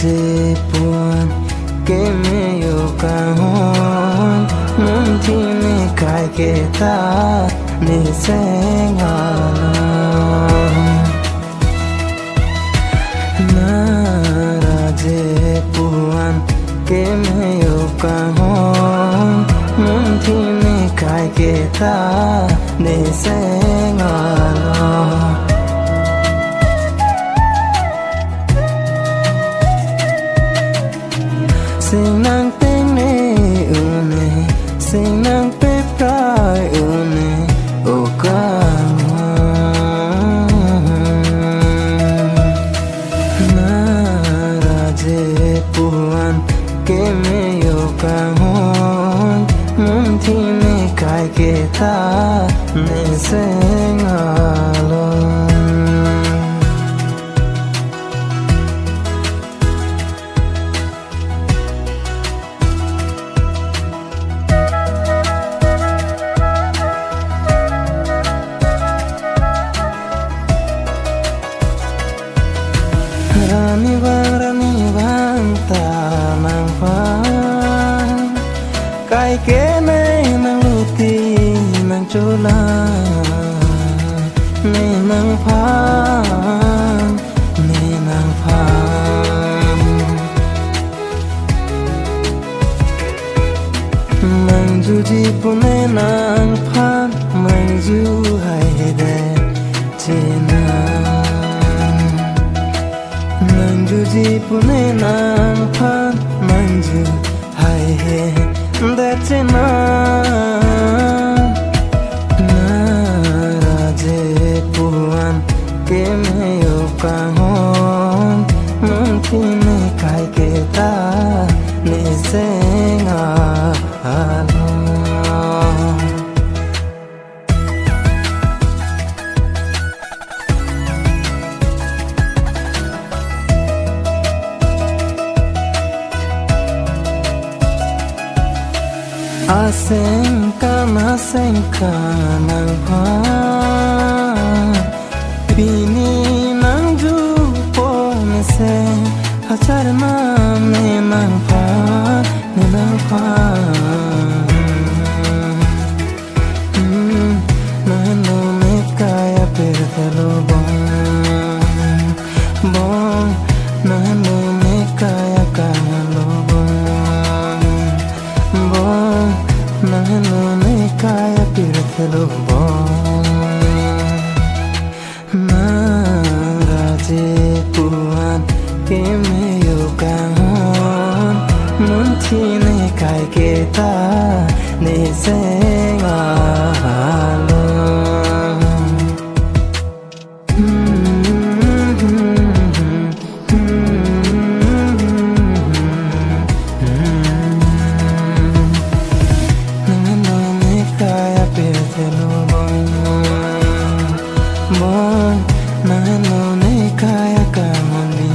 je puan ke me yo ka hon mun thi ne kai ke ta ne senga na je puan ke me yo ka hon mun thi ne kai ke ta ne senga sing nang teng ne une sing nang pe prai une o ka na ra je puan ke me yo ka hon mun thi ne kai ke ta ne sing alo Rani bang ta nang pha kai ke nei nang luti nang chola nei nang pha mang ju ji pune nang pha mang ju hai de chena manju ji pune nang phan manju hai he that's enough na ra je puan ke me yo ka hon mun thi ne kai ke ta ne senga alo asenka nang pha bini nang ju po me se achar na me nang pha na no me kaya perdelo bon na no me kaya kamalo nahno ne kaya pirthelo na ra je puan ke me yo ka hon mun thi ne kai ke ta ne senga alo na no ne kaya ka mani